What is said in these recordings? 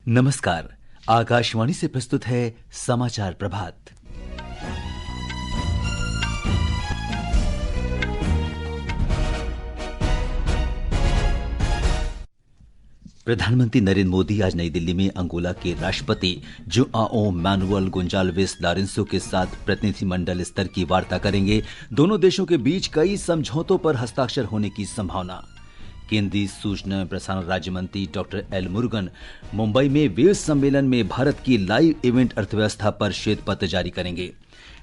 नमस्कार। आकाशवाणी से प्रस्तुत है समाचार प्रभात। प्रधानमंत्री नरेंद्र मोदी आज नई दिल्ली में अंगोला के राष्ट्रपति जोआओ मैनुअल गोंजाल्वेस लॉरेंसो के साथ प्रतिनिधिमंडल स्तर की वार्ता करेंगे। दोनों देशों के बीच कई समझौतों पर हस्ताक्षर होने की संभावना। केंद्रीय सूचना एवं प्रसारण राज्य मंत्री डॉक्टर एल मुरुगन मुंबई में वेव्स सम्मेलन में भारत की लाइव इवेंट अर्थव्यवस्था पर श्वेत पत्र जारी करेंगे।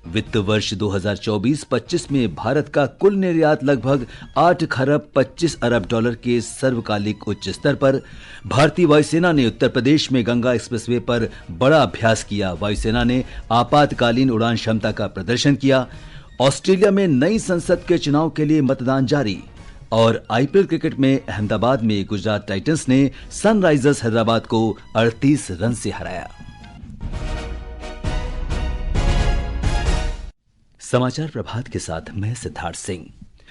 वित्त वर्ष 2024-25 में भारत का कुल निर्यात लगभग 8 खरब 25 अरब डॉलर के सर्वकालिक उच्च स्तर पर। भारतीय वायुसेना ने उत्तर प्रदेश में गंगा एक्सप्रेसवे पर बड़ा अभ्यास किया। वायुसेना ने आपातकालीन उड़ान क्षमता का प्रदर्शन किया। ऑस्ट्रेलिया में नई संसद के चुनाव के लिए मतदान जारी। और आईपीएल क्रिकेट में अहमदाबाद में गुजरात टाइटंस ने सनराइजर्स हैदराबाद को 38 रन से हराया। समाचार प्रभात के साथ मैं सिद्धार्थ सिंह।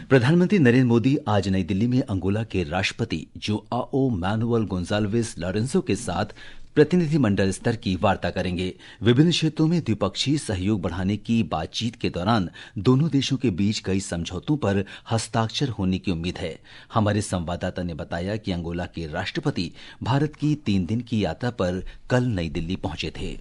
प्रधानमंत्री नरेंद्र मोदी आज नई दिल्ली में अंगोला के राष्ट्रपति जोआओ मैनुअल गोंजाल्वेस लॉरेंसो के साथ प्रतिनिधिमंडल स्तर की वार्ता करेंगे। विभिन्न क्षेत्रों में द्विपक्षीय सहयोग बढ़ाने की बातचीत के दौरान दोनों देशों के बीच कई समझौतों पर हस्ताक्षर होने की उम्मीद है। हमारे संवाददाता ने बताया कि अंगोला के राष्ट्रपति भारत की 3 दिन की यात्रा पर कल नई दिल्ली पहुंचे थे।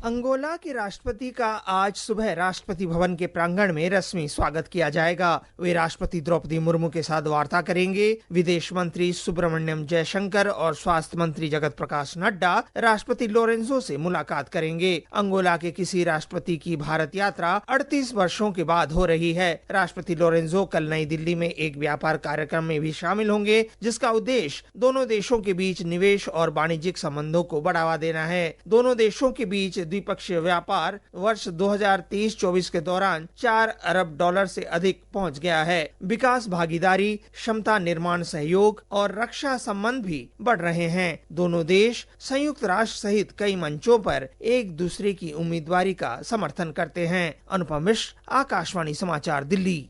अंगोला के राष्ट्रपति का आज सुबह राष्ट्रपति भवन के प्रांगण में रस्मी स्वागत किया जाएगा। वे राष्ट्रपति द्रौपदी मुर्मू के साथ वार्ता करेंगे। विदेश मंत्री सुब्रमण्यम जयशंकर और स्वास्थ्य मंत्री जगत प्रकाश नड्डा राष्ट्रपति लोरेंसो से मुलाकात करेंगे। अंगोला के किसी राष्ट्रपति की भारत यात्रा 38 वर्षों के बाद हो रही है। राष्ट्रपति लोरेंसो कल नई दिल्ली में एक व्यापार कार्यक्रम में भी शामिल होंगे, जिसका उद्देश्य दोनों देशों के बीच निवेश और वाणिज्यिक संबंधों को बढ़ावा देना है। दोनों देशों के बीच द्विपक्षीय व्यापार वर्ष 2023-24 के दौरान 4 अरब डॉलर से अधिक पहुंच गया है। विकास भागीदारी, क्षमता निर्माण सहयोग और रक्षा संबंध भी बढ़ रहे हैं। दोनों देश संयुक्त राष्ट्र सहित कई मंचों पर एक दूसरे की उम्मीदवारी का समर्थन करते हैं। अनुपम मिश्र, आकाशवाणी समाचार, दिल्ली।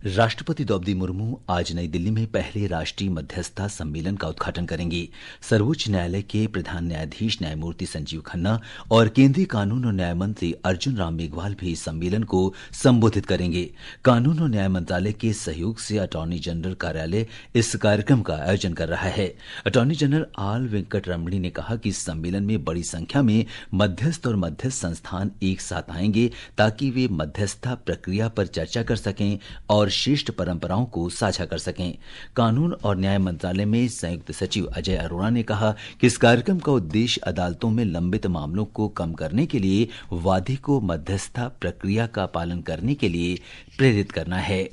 राष्ट्रपति द्रौपदी मुर्मू आज नई दिल्ली में पहले राष्ट्रीय मध्यस्थता सम्मेलन का उद्घाटन करेंगी। सर्वोच्च न्यायालय के प्रधान न्यायाधीश न्यायमूर्ति संजीव खन्ना और केंद्रीय कानून और न्याय मंत्री अर्जुन राम मेघवाल भी सम्मेलन को संबोधित करेंगे। कानून और न्याय मंत्रालय के सहयोग से अटॉर्नी जनरल कार्यालय इस कार्यक्रम का आयोजन कर रहा है। अटॉर्नी जनरल आर वेंकट रमणी ने कहा कि इस सम्मेलन में बड़ी संख्या में मध्यस्थ और मध्यस्थ संस्थान एक साथ आएंगे ताकि वे मध्यस्थता प्रक्रिया पर चर्चा कर सकें और श्रेष्ठ परंपराओं को साझा कर सकें। कानून और न्याय मंत्रालय में संयुक्त सचिव अजय अरोड़ा ने कहा कि इस कार्यक्रम का उद्देश्य अदालतों में लंबित मामलों को कम करने के लिए वादी को मध्यस्थता प्रक्रिया का पालन करने के लिए प्रेरित करना है।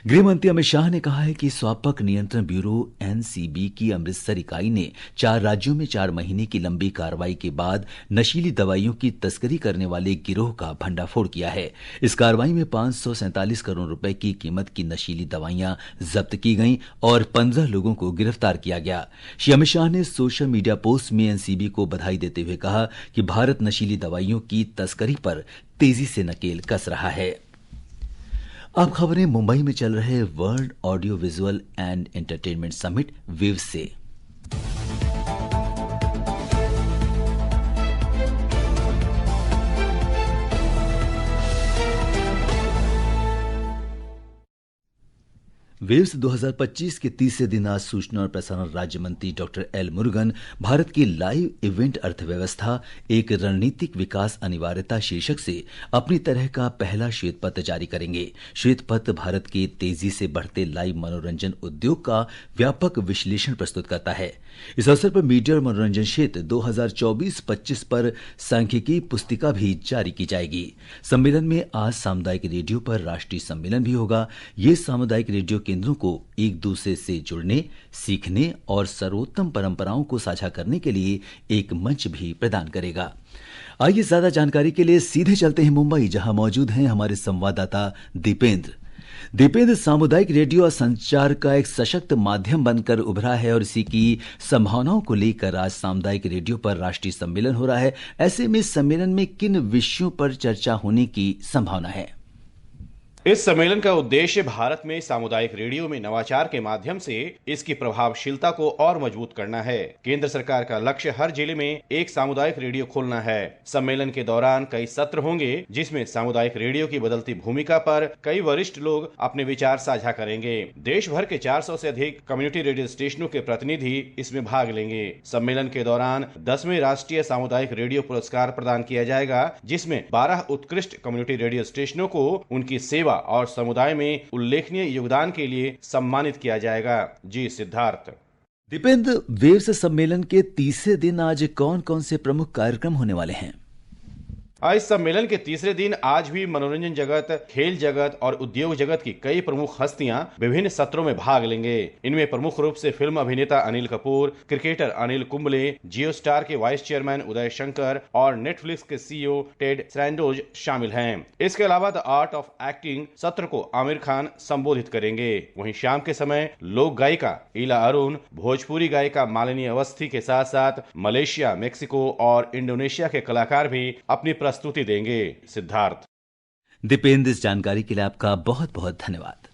गृह मंत्री अमित शाह ने कहा है कि स्वापक नियंत्रण ब्यूरो एनसीबी की अमृतसर इकाई ने 4 राज्यों में 4 महीने की लंबी कार्रवाई के बाद नशीली दवाइयों की तस्करी करने वाले गिरोह का भंडाफोड़ किया है। इस कार्रवाई में 547 करोड़ रुपए की कीमत की नशीली दवाइयां जब्त की गईं और 15 लोगों को गिरफ्तार किया गया। श्री अमित शाह ने सोशल मीडिया पोस्ट में एनसीबी को बधाई देते हुए कहा कि भारत नशीली दवाइयों की तस्करी पर तेजी से नकेल कस रहा है। अब खबरें मुंबई में चल रहे world audio visual and entertainment summit waves से। वेव्स 2025 के तीसरे दिन आज सूचना और प्रसारण राज्य मंत्री डॉक्टर एल मुरुगन भारत की लाइव इवेंट अर्थव्यवस्था एक रणनीतिक विकास अनिवार्यता शीर्षक से अपनी तरह का पहला श्वेत पत्र जारी करेंगे। श्वेत पत्र भारत के तेजी से बढ़ते लाइव मनोरंजन उद्योग का व्यापक विश्लेषण प्रस्तुत करता है। इस अवसर पर मीडिया और मनोरंजन क्षेत्र 2024-25 पर सांख्यिकी पुस्तिका भी जारी की जाएगी। सम्मेलन में आज सामुदायिक रेडियो पर राष्ट्रीय सम्मेलन भी होगा। ये सामुदायिक रेडियो केंद्रों को एक दूसरे से जुड़ने, सीखने और सर्वोत्तम परंपराओं को साझा करने के लिए एक मंच भी प्रदान करेगा। आइए ज्यादा जानकारी के लिए सीधे चलते हैं मुंबई, जहां मौजूद हैं हमारे संवाददाता दीपेंद्र। सामुदायिक रेडियो और संचार का एक सशक्त माध्यम बनकर उभरा है और इसी की संभावनाओं को लेकर आज सामुदायिक रेडियो पर राष्ट्रीय सम्मेलन हो रहा है। ऐसे में इस सम्मेलन में किन विषयों पर चर्चा होने की संभावना है? इस सम्मेलन का उद्देश्य भारत में सामुदायिक रेडियो में नवाचार के माध्यम से इसकी प्रभावशीलता को और मजबूत करना है। केंद्र सरकार का लक्ष्य हर जिले में एक सामुदायिक रेडियो खोलना है। सम्मेलन के दौरान कई सत्र होंगे जिसमें सामुदायिक रेडियो की बदलती भूमिका पर कई वरिष्ठ लोग अपने विचार साझा करेंगे। देश भर के 400 से अधिक कम्युनिटी रेडियो स्टेशनों के प्रतिनिधि इसमें भाग लेंगे। सम्मेलन के दौरान 10वें राष्ट्रीय सामुदायिक रेडियो पुरस्कार प्रदान किया जाएगा, जिसमें 12 उत्कृष्ट कम्युनिटी रेडियो स्टेशनों को उनकी सेवा और समुदाय में उल्लेखनीय योगदान के लिए सम्मानित किया जाएगा। जी सिद्धार्थ। दीपेंद्र, वेव्स सम्मेलन के तीसरे दिन आज कौन कौन से प्रमुख कार्यक्रम होने वाले हैं? इस सम्मेलन के तीसरे दिन आज भी मनोरंजन जगत, खेल जगत और उद्योग जगत की कई प्रमुख हस्तियां विभिन्न सत्रों में भाग लेंगे। इनमें प्रमुख रूप से फिल्म अभिनेता अनिल कपूर, क्रिकेटर अनिल कुंबले, जियो स्टार के वाइस चेयरमैन उदय शंकर और नेटफ्लिक्स के सीईओ टेड सैंडोज शामिल हैं। इसके अलावा द आर्ट ऑफ एक्टिंग सत्र को आमिर खान संबोधित करेंगे। वहीं शाम के समय लोक गायिका ईला अरुण, भोजपुरी गायिका मालिनी अवस्थी के साथ साथ मलेशिया, मेक्सिको और इंडोनेशिया के कलाकार भी अपनी प्रस्तुति देंगे। सिद्धार्थ। दीपेंद्र, इस जानकारी के लिए आपका बहुत बहुत धन्यवाद।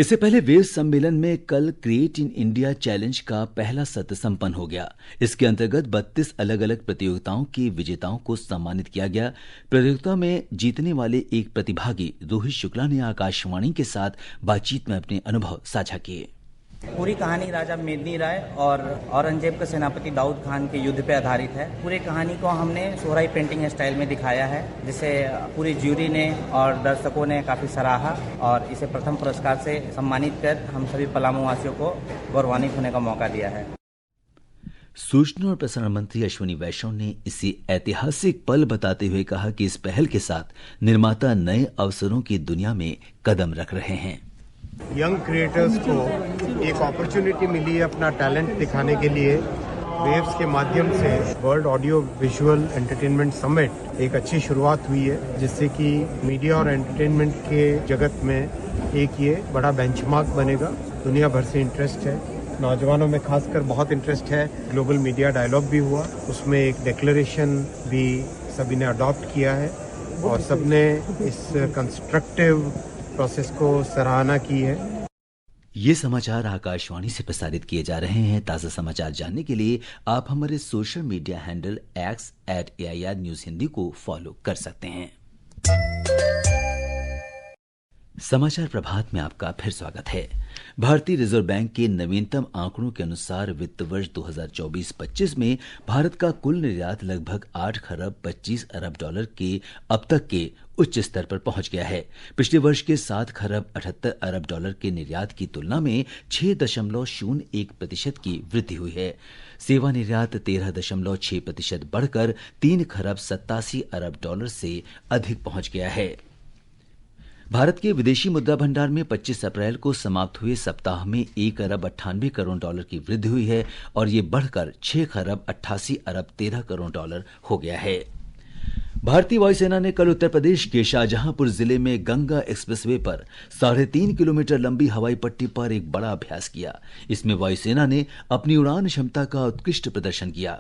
इससे पहले वेव्स सम्मेलन में कल क्रिएट इन इंडिया चैलेंज का पहला सत्र संपन्न हो गया। इसके अंतर्गत 32 अलग अलग प्रतियोगिताओं के विजेताओं को सम्मानित किया गया। प्रतियोगिता में जीतने वाले एक प्रतिभागी रोहित शुक्ला ने आकाशवाणी के साथ बातचीत में अपने अनुभव साझा किए। पूरी कहानी राजा मेदिनी राय और औरंगजेब के सेनापति दाऊद खान के युद्ध पे आधारित है। पूरी कहानी को हमने सोहराई पेंटिंग स्टाइल में दिखाया है, जिसे पूरी ज्यूरी ने और दर्शकों ने काफ़ी सराहा और इसे प्रथम पुरस्कार से सम्मानित कर हम सभी पलामू वासियों को गौरवान्वित होने का मौका दिया है। सूचना और प्रसारण मंत्री अश्विनी वैष्णव ने इसे ऐतिहासिक पल बताते हुए कहा कि इस पहल के साथ निर्माता नए अवसरों की दुनिया में कदम रख रहे हैं। यंग क्रिएटर्स को एक अपॉर्चुनिटी मिली है अपना टैलेंट दिखाने के लिए। वेव्स के माध्यम से world audio visual entertainment summit एक अच्छी शुरुआत हुई है, जिससे कि मीडिया और एंटरटेनमेंट के जगत में एक ये बड़ा बेंचमार्क बनेगा। दुनिया भर से इंटरेस्ट है, नौजवानों में खासकर बहुत इंटरेस्ट है। ग्लोबल मीडिया डायलॉग भी हुआ, उसमें एक डिक्लेरेशन भी सभी ने अडॉप्ट किया है और सबने इस कंस्ट्रक्टिव प्रोसेस को सराहना की है। ये समाचार आकाशवाणी से प्रसारित किए जा रहे हैं। ताज़ा समाचार जानने के लिए आप हमारे social media handle @AIR news Hindi को फॉलो कर सकते हैं। समाचार प्रभात में आपका फिर स्वागत है। भारतीय रिजर्व बैंक के नवीनतम आंकड़ों के अनुसार वित्त वर्ष 2024-25 में भारत का कुल निर्यात लगभग 8 खरब 25 अरब डॉलर के अब तक के उच्च स्तर पर पहुंच गया है। पिछले वर्ष के 7 खरब 78 अरब डॉलर के निर्यात की तुलना में 6.01% की वृद्धि हुई है। सेवा निर्यात 13.6% बढ़कर 3 खरब 87 अरब डॉलर से अधिक पहुंच गया है। भारत के विदेशी मुद्रा भंडार में 25 अप्रैल को समाप्त हुए सप्ताह में 1 अरब 98 करोड़ डॉलर की वृद्धि हुई है और ये बढ़कर 6 खरब 88 अरब 13 करोड़ डॉलर हो गया है। भारतीय वायुसेना ने कल उत्तर प्रदेश के शाहजहांपुर जिले में गंगा एक्सप्रेसवे पर 3.5 किलोमीटर लंबी हवाई पट्टी पर एक बड़ा अभ्यास किया। इसमें वायुसेना ने अपनी उड़ान क्षमता का उत्कृष्ट प्रदर्शन किया।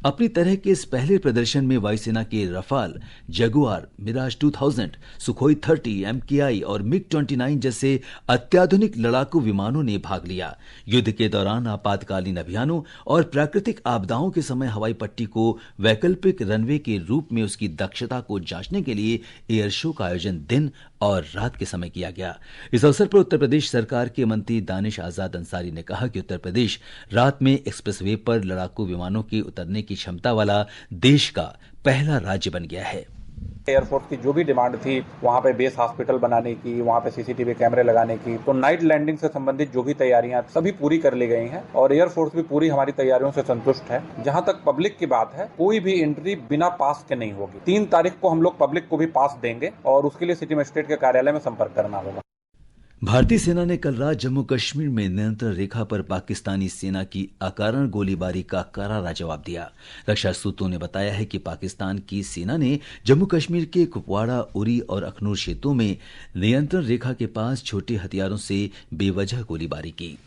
अपनी तरह के इस पहले प्रदर्शन में वायुसेना के Rafale, Jaguar, Mirage 2000, Sukhoi 30, MKI और MiG-29 जैसे अत्याधुनिक लड़ाकू विमानों ने भाग लिया। युद्ध के दौरान आपातकालीन अभियानों और प्राकृतिक आपदाओं के समय हवाई पट्टी को वैकल्पिक रनवे के रूप में उसकी दक्षता को जांचने के लिए एयर शो का आयोजन दिन और रात के समय किया गया। इस अवसर पर उत्तर प्रदेश सरकार के मंत्री दानिश आजाद अंसारी ने कहा कि उत्तर प्रदेश रात में एक्सप्रेसवे पर लड़ाकू विमानों के उतरने की क्षमता वाला देश का पहला राज्य बन गया है। एयरफोर्स की जो भी डिमांड थी, वहाँ पे बेस हॉस्पिटल बनाने की, वहाँ पे CCTV कैमरे लगाने की, तो नाइट लैंडिंग से संबंधित जो भी तैयारियां सभी पूरी कर ली गई हैं और एयरफोर्स भी पूरी हमारी तैयारियों से संतुष्ट है। जहां तक पब्लिक की बात है, कोई भी एंट्री बिना पास के नहीं होगी। 3 तारीख को हम लोग पब्लिक को भी पास देंगे और उसके लिए सिटी मजिस्ट्रेट के कार्यालय में संपर्क करना होगा। भारतीय सेना ने कल रात जम्मू कश्मीर में नियंत्रण रेखा पर पाकिस्तानी सेना की अकारण गोलीबारी का करारा जवाब दिया। रक्षा सूत्रों ने बताया है कि पाकिस्तान की सेना ने जम्मू कश्मीर के कुपवाड़ा, उरी और अखनूर क्षेत्रों में नियंत्रण रेखा के पास छोटे हथियारों से बेवजह गोलीबारी की।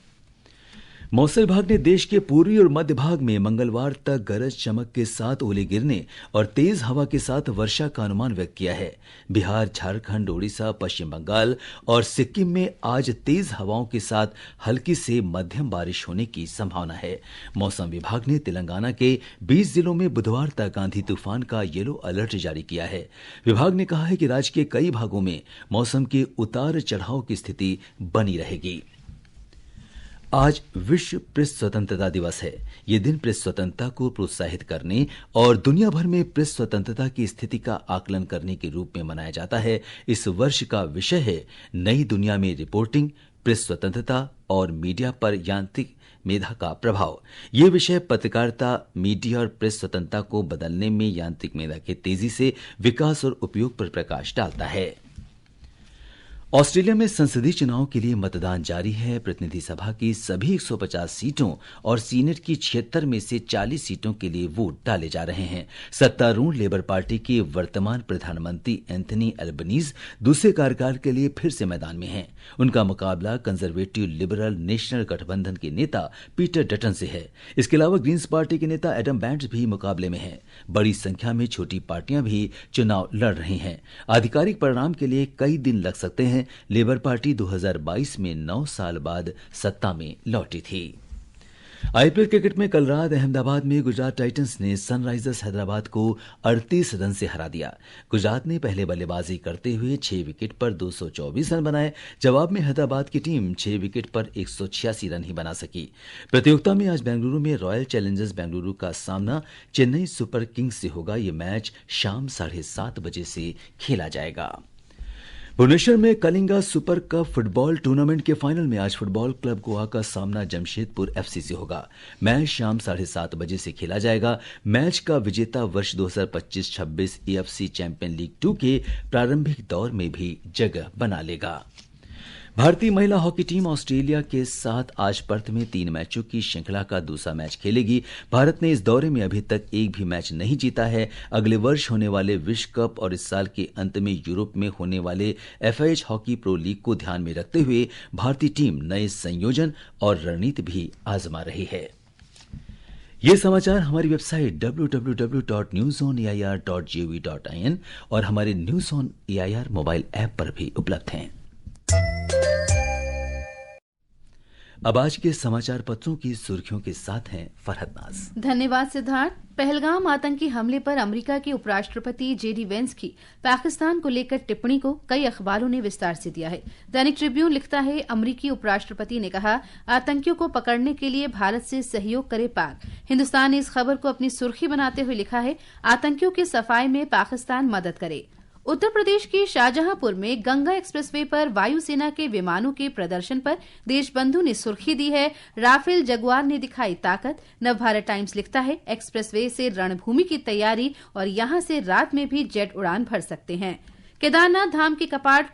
मौसम विभाग ने देश के पूर्वी और मध्य भाग में मंगलवार तक गरज चमक के साथ ओले गिरने और तेज हवा के साथ वर्षा का अनुमान व्यक्त किया है। बिहार, झारखंड, ओडिशा, पश्चिम बंगाल और सिक्किम में आज तेज हवाओं के साथ हल्की से मध्यम बारिश होने की संभावना है। मौसम विभाग ने तेलंगाना के 20 जिलों में बुधवार तक आंधी तूफान का येलो अलर्ट जारी किया है। विभाग ने कहा है कि राज्य के कई भागों में मौसम के उतार चढ़ाव की स्थिति बनी रहेगी। आज विश्व प्रेस स्वतंत्रता दिवस है। ये दिन प्रेस स्वतंत्रता को प्रोत्साहित करने और दुनिया भर में प्रेस स्वतंत्रता की स्थिति का आकलन करने के रूप में मनाया जाता है। इस वर्ष का विषय है नई दुनिया में रिपोर्टिंग, प्रेस स्वतंत्रता और मीडिया पर यांत्रिक मेधा का प्रभाव। ये विषय पत्रकारिता, मीडिया और प्रेस स्वतंत्रता को बदलने में यांत्रिक मेधा के तेजी से विकास और उपयोग पर प्रकाश डालता है। ऑस्ट्रेलिया में संसदीय चुनाव के लिए मतदान जारी है। प्रतिनिधि सभा की सभी 150 सीटों और सीनेट की 76 में से 40 सीटों के लिए वोट डाले जा रहे हैं। सत्तारूढ़ लेबर पार्टी के वर्तमान प्रधानमंत्री एंथनी एल्बनीज दूसरे कार्यकाल के लिए फिर से मैदान में हैं। उनका मुकाबला कंजर्वेटिव लिबरल नेशनल गठबंधन के नेता पीटर डटन से है। इसके अलावा ग्रीन्स पार्टी के नेता एडम बैंड्स भी मुकाबले में हैं। बड़ी संख्या में छोटी पार्टियां भी चुनाव लड़ रही हैं। आधिकारिक परिणाम के लिए कई दिन लग सकते हैं। लेबर पार्टी 2022 में 9 साल बाद सत्ता में लौटी थी। आईपीएल क्रिकेट में कल रात अहमदाबाद में गुजरात टाइटंस ने सनराइजर्स हैदराबाद को 38 रन से हरा दिया। गुजरात ने पहले बल्लेबाजी करते हुए 6 विकेट पर 224 रन बनाए। जवाब में हैदराबाद की टीम 6 विकेट पर 186 रन ही बना सकी। प्रतियोगिता में आज बेंगलुरु में रॉयल चैलेंजर्स बेंगलुरु का सामना चेन्नई सुपर किंग्स से होगा। यह मैच शाम 7:30 बजे से खेला जाएगा। भुवनेश्वर में Kalinga super cup football tournament के फाइनल में आज फुटबॉल क्लब गोवा का सामना जमशेदपुर एफसी से होगा। मैच शाम 7:30 बजे से खेला जाएगा। मैच का विजेता वर्ष 2025-26 एएफसी चैंपियन लीग 2 के प्रारंभिक दौर में भी जगह बना लेगा। भारतीय महिला हॉकी टीम ऑस्ट्रेलिया के साथ आज पर्थ में 3 मैचों की श्रृंखला का दूसरा मैच खेलेगी। भारत ने इस दौरे में अभी तक एक भी मैच नहीं जीता है। अगले वर्ष होने वाले विश्व कप और इस साल के अंत में यूरोप में होने वाले एफआईएच हॉकी प्रो लीग को ध्यान में रखते हुए भारतीय टीम नए संयोजन और रणनीति भी आजमा रही है। ये समाचार हमारी वेबसाइट www.newsonair.gov.in और हमारे news on AIR mobile app पर भी उपलब्ध हैं। अब आज के समाचार पत्रों की सुर्खियों के साथ हैं फरहत नाज। धन्यवाद सिद्धार्थ। पहलगाम आतंकी हमले पर अमेरिका के उपराष्ट्रपति जेडी वेंस की पाकिस्तान को लेकर टिप्पणी को कई अखबारों ने विस्तार से दिया है। दैनिक ट्रिब्यून लिखता है, अमेरिकी उपराष्ट्रपति ने कहा आतंकियों को पकड़ने के लिए भारत से सहयोग करे पाक। हिंदुस्तान ने इस खबर को अपनी सुर्खी बनाते हुए लिखा है, आतंकियों के सफाई में पाकिस्तान मदद करे। उत्तर प्रदेश के शाहजहांपुर में गंगा एक्सप्रेसवे पर वायुसेना के विमानों के प्रदर्शन पर देशबंधु ने सुर्खी दी है, राफेल जगुआर ने दिखाई ताकत। नवभारत टाइम्स लिखता है, एक्सप्रेसवे से रणभूमि की तैयारी और यहां से रात में भी जेट उड़ान भर सकते हैं। केदारनाथ धाम के कपाट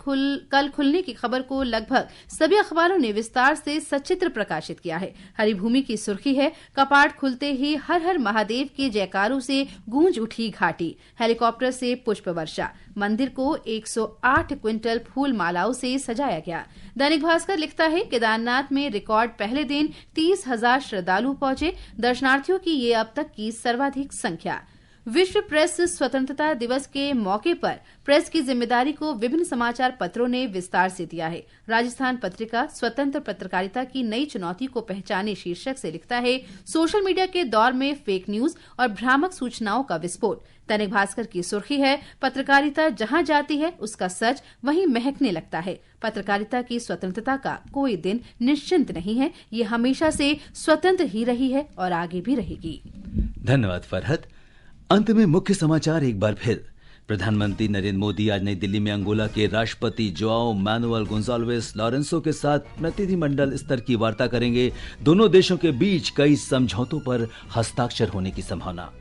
कल खुलने की खबर को लगभग सभी अखबारों ने विस्तार से सचित्र प्रकाशित किया है। हरिभूमि की सुर्खी है, कपाट खुलते ही हर हर महादेव के जयकारों से गूंज उठी घाटी। हेलीकॉप्टर से पुष्प वर्षा। मंदिर को 108 क्विंटल फूल मालाओं से सजाया गया। दैनिक भास्कर लिखता है, केदारनाथ में रिकॉर्ड पहले दिन 30,000 श्रद्धालु पहुंचे। दर्शनार्थियों की ये अब तक की सर्वाधिक संख्या। विश्व प्रेस स्वतंत्रता दिवस के मौके पर प्रेस की जिम्मेदारी को विभिन्न समाचार पत्रों ने विस्तार से दिया है। राजस्थान पत्रिका स्वतंत्र पत्रकारिता की नई चुनौती को पहचाने शीर्षक से लिखता है, सोशल मीडिया के दौर में फेक न्यूज और भ्रामक सूचनाओं का विस्फोट। दैनिक भास्कर की सुर्खी है, पत्रकारिता जहां जाती है उसका सच वहीं महकने लगता है। पत्रकारिता की स्वतंत्रता का कोई दिन निश्चिंत नहीं है, ये हमेशा से स्वतंत्र ही रही है और आगे भी रहेगी। धन्यवाद फरहत। अंत में मुख्य समाचार एक बार फिर। प्रधानमंत्री नरेंद्र मोदी आज नई दिल्ली में अंगोला के राष्ट्रपति जोआओ मैनुअल गोंजाल्वेस लॉरेंसो के साथ प्रतिनिधिमंडल स्तर की वार्ता करेंगे। दोनों देशों के बीच कई समझौतों पर हस्ताक्षर होने की संभावना।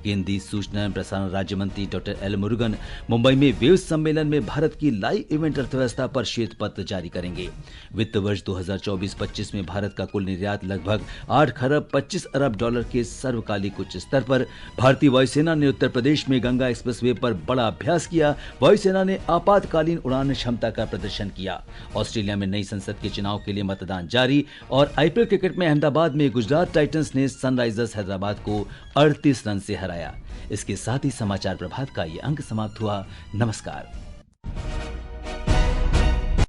केंद्रीय सूचना एवं प्रसारण राज्य मंत्री डॉक्टर एल मुरुगन मुंबई में वेव्स सम्मेलन में भारत की लाइव इवेंट अर्थव्यवस्था पर श्वेत पत्र जारी करेंगे। वित्त वर्ष 2024-25 में भारत का कुल निर्यात लगभग 8 खरब 25 अरब डॉलर के सर्वकालिक उच्च स्तर पर। भारतीय वायुसेना ने उत्तर प्रदेश में गंगा एक्सप्रेसवे पर बड़ा अभ्यास किया। वायुसेना ने आपातकालीन उड़ान क्षमता का प्रदर्शन किया। ऑस्ट्रेलिया में नई संसद के चुनाव के लिए मतदान जारी और आईपीएल क्रिकेट में अहमदाबाद में गुजरात टाइटंस ने सनराइजर्स हैदराबाद को 38 रन से हराया। इसके साथ ही समाचार प्रभात का ये अंक समाप्त हुआ। नमस्कार।